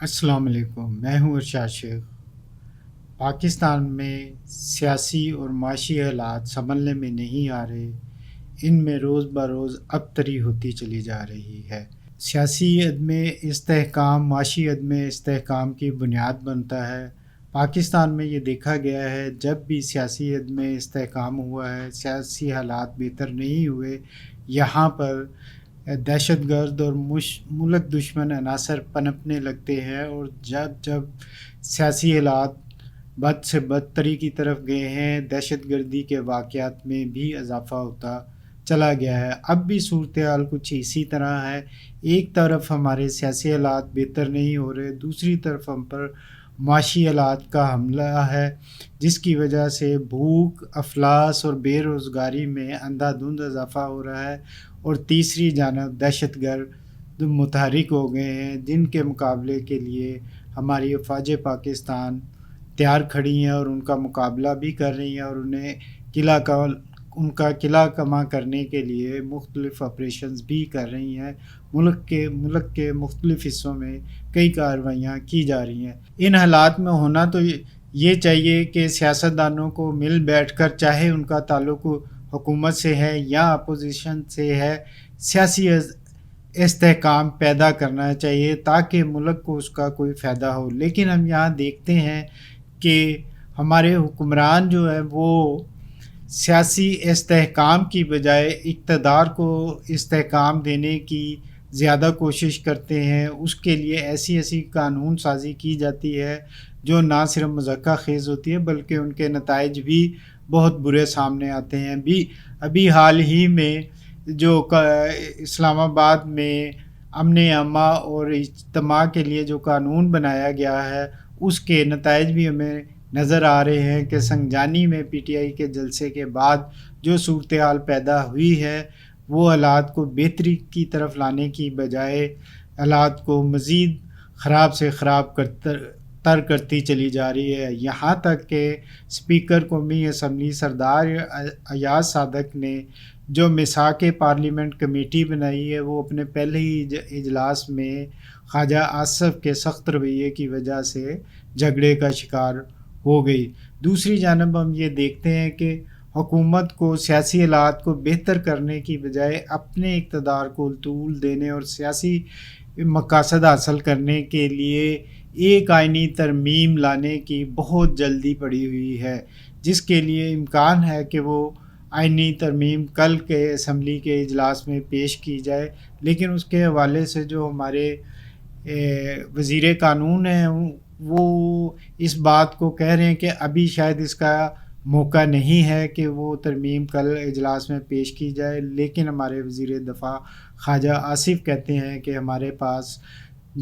السلام علیکم، میں ہوں ارشاد شیخ۔ پاکستان میں سیاسی اور معاشی حالات سنبھلنے میں نہیں آ رہے، ان میں روز بروز ابتری ہوتی چلی جا رہی ہے۔ سیاسی عدم استحکام معاشی عدم استحکام کی بنیاد بنتا ہے۔ پاکستان میں یہ دیکھا گیا ہے جب بھی سیاسی عدم استحکام ہوا ہے، سیاسی حالات بہتر نہیں ہوئے، یہاں پر دہشت گرد اور ملک دشمن عناصر پنپنے لگتے ہیں، اور جب جب سیاسی حالات بد سے بدتری کی طرف گئے ہیں، دہشت گردی کے واقعات میں بھی اضافہ ہوتا چلا گیا ہے۔ اب بھی صورتحال کچھ اسی طرح ہے۔ ایک طرف ہمارے سیاسی حالات بہتر نہیں ہو رہے، دوسری طرف ہم پر معاشی حالات کا حملہ ہے، جس کی وجہ سے بھوک، افلاس اور بے روزگاری میں اندھا دھند اضافہ ہو رہا ہے، اور تیسری جانب دہشت گرد متحرک ہو گئے ہیں، جن کے مقابلے کے لیے ہماری افواج پاکستان تیار کھڑی ہیں اور ان کا مقابلہ بھی کر رہی ہیں، اور ان کا قلعہ کما کرنے کے لیے مختلف آپریشنز بھی کر رہی ہیں۔ ملک کے مختلف حصوں میں کئی کارروائیاں کی جا رہی ہیں۔ ان حالات میں ہونا تو یہ چاہیے کہ سیاستدانوں کو مل بیٹھ کر، چاہے ان کا تعلق حکومت سے ہے یا اپوزیشن سے ہے، سیاسی استحکام پیدا کرنا چاہیے تاکہ ملک کو اس کا کوئی فائدہ ہو۔ لیکن ہم یہاں دیکھتے ہیں کہ ہمارے حکمران جو ہے وہ سیاسی استحکام کی بجائے اقتدار کو استحکام دینے کی زیادہ کوشش کرتے ہیں۔ اس کے لیے ایسی قانون سازی کی جاتی ہے جو نہ صرف مضحکہ خیز ہوتی ہے بلکہ ان کے نتائج بھی بہت برے سامنے آتے ہیں۔ ابھی حال ہی میں جو اسلام آباد میں امن عامہ اور اجتماع کے لیے جو قانون بنایا گیا ہے، اس کے نتائج بھی ہمیں نظر آ رہے ہیں کہ سنگجانی میں پی ٹی آئی کے جلسے کے بعد جو صورتحال پیدا ہوئی ہے، وہ حالات کو بہتری کی طرف لانے کی بجائے حالات کو مزید خراب سے خراب تر کرتی چلی جا رہی ہے۔ یہاں تک کہ اسپیکر قومی اسمبلی سردار ایاز صادق نے جو میثاق پارلیمنٹ کمیٹی بنائی ہے، وہ اپنے پہلے ہی اجلاس میں خواجہ آصف کے سخت رویے کی وجہ سے جھگڑے کا شکار ہو گئی۔ دوسری جانب ہم یہ دیکھتے ہیں کہ حکومت کو سیاسی حالات کو بہتر کرنے کی بجائے اپنے اقتدار کو طول دینے اور سیاسی مقاصد حاصل کرنے کے لیے ایک آئینی ترمیم لانے کی بہت جلدی پڑی ہوئی ہے، جس کے لیے امکان ہے کہ وہ آئینی ترمیم کل کے اسمبلی کے اجلاس میں پیش کی جائے، لیکن اس کے حوالے سے جو ہمارے وزیر قانون ہیں وہ اس بات کو کہہ رہے ہیں کہ ابھی شاید اس کا موقع نہیں ہے کہ وہ ترمیم کل اجلاس میں پیش کی جائے، لیکن ہمارے وزیر دفاع خواجہ آصف کہتے ہیں کہ ہمارے پاس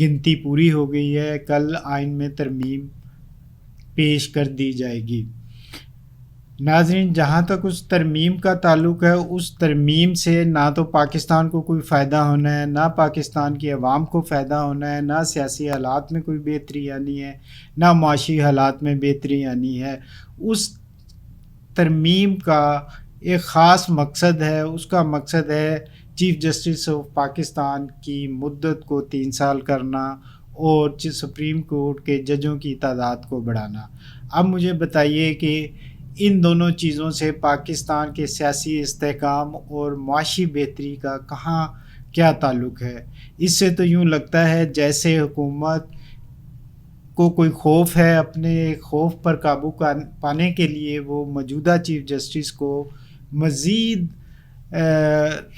گنتی پوری ہو گئی ہے، کل آئین میں ترمیم پیش کر دی جائے گی۔ ناظرین، جہاں تک اس ترمیم کا تعلق ہے، اس ترمیم سے نہ تو پاکستان کو کوئی فائدہ ہونا ہے، نہ پاکستان کی عوام کو فائدہ ہونا ہے، نہ سیاسی حالات میں کوئی بہتری آنی ہے، نہ معاشی حالات میں بہتری آنی ہے۔ اس ترمیم کا ایک خاص مقصد ہے، اس کا مقصد ہے چیف جسٹس آف پاکستان کی مدت کو 3 سال کرنا اور سپریم کورٹ کے ججوں کی تعداد کو بڑھانا۔ اب مجھے بتائیے کہ ان دونوں چیزوں سے پاکستان کے سیاسی استحکام اور معاشی بہتری کا کہاں کیا تعلق ہے؟ اس سے تو یوں لگتا ہے جیسے حکومت کو کوئی خوف ہے، اپنے خوف پر قابو پانے کے لیے وہ موجودہ چیف جسٹس کو مزید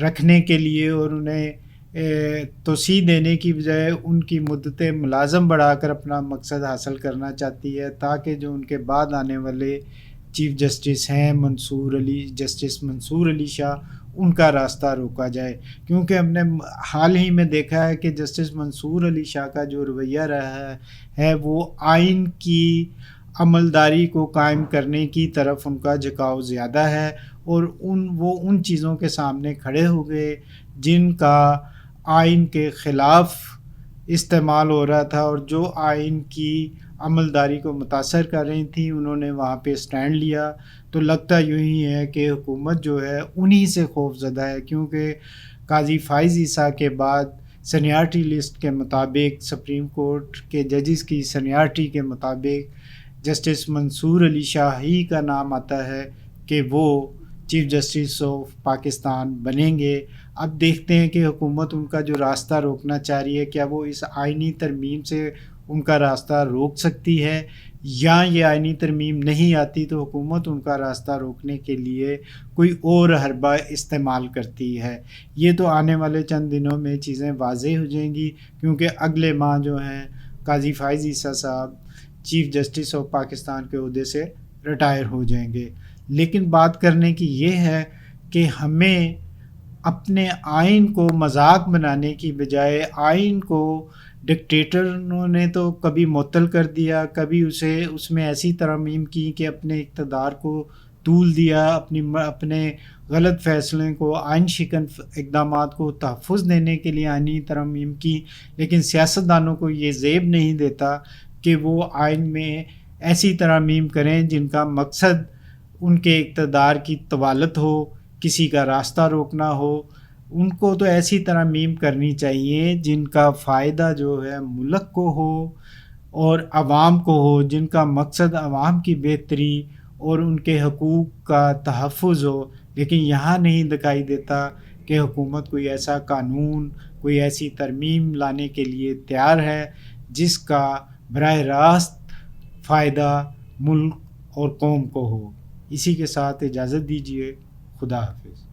رکھنے کے لیے اور انہیں توسیع دینے کی بجائے ان کی مدت ملازم بڑھا کر اپنا مقصد حاصل کرنا چاہتی ہے، تاکہ جو ان کے بعد آنے والے چیف جسٹس ہیں جسٹس منصور علی شاہ، ان کا راستہ روکا جائے۔ کیونکہ ہم نے حال ہی میں دیکھا ہے کہ جسٹس منصور علی شاہ کا جو رویہ رہا ہے وہ آئین کی عملداری کو قائم کرنے کی طرف ان کا جھکاؤ زیادہ ہے، اور وہ ان چیزوں کے سامنے کھڑے ہو گئے جن کا آئین کے خلاف استعمال ہو رہا تھا، اور جو آئین کی عملداری کو متاثر کر رہی تھیں انہوں نے وہاں پہ سٹینڈ لیا۔ تو لگتا یوں ہی ہے کہ حکومت جو ہے انہی سے خوف زدہ ہے، کیونکہ قاضی فائز عیسیٰ کے بعد سینیارٹی لسٹ کے مطابق، سپریم کورٹ کے ججز کی سینیارٹی کے مطابق جسٹس منصور علی شاہ ہی کا نام آتا ہے کہ وہ چیف جسٹس آف پاکستان بنیں گے۔ اب دیکھتے ہیں کہ حکومت ان کا جو راستہ روکنا چاہ رہی ہے، کیا وہ اس آئینی ترمیم سے ان کا راستہ روک سکتی ہے، یا یہ آئینی ترمیم نہیں آتی تو حکومت ان کا راستہ روکنے کے لیے کوئی اور حربہ استعمال کرتی ہے۔ یہ تو آنے والے چند دنوں میں چیزیں واضح ہو جائیں گی، کیونکہ اگلے ماہ جو ہیں قاضی فائز عیسیٰ صاحب چیف جسٹس آف پاکستان کے عہدے سے ریٹائر ہو جائیں گے۔ لیکن بات کرنے کی یہ ہے کہ ہمیں اپنے آئین کو مذاق بنانے کی بجائے، آئین کو ڈکٹیٹروں نے تو کبھی معطل کر دیا، کبھی اس میں ایسی ترامیم کی کہ اپنے اقتدار کو طول دیا، اپنے غلط فیصلے کو، آئین شکن اقدامات کو تحفظ دینے کے لیے آئینی ترامیم کی، لیکن سیاستدانوں کو یہ زیب نہیں دیتا کہ وہ آئین میں ایسی ترامیم کریں جن کا مقصد ان کے اقتدار کی طوالت ہو، کسی کا راستہ روکنا ہو۔ ان کو تو ایسی ترامیم کرنی چاہیے جن کا فائدہ جو ہے ملک کو ہو اور عوام کو ہو، جن کا مقصد عوام کی بہتری اور ان کے حقوق کا تحفظ ہو۔ لیکن یہاں نہیں دکھائی دیتا کہ حکومت کوئی ایسا قانون، کوئی ایسی ترمیم لانے کے لیے تیار ہے جس کا براہ راست فائدہ ملک اور قوم کو ہو۔ اسی کے ساتھ اجازت دیجیے، خدا حافظ۔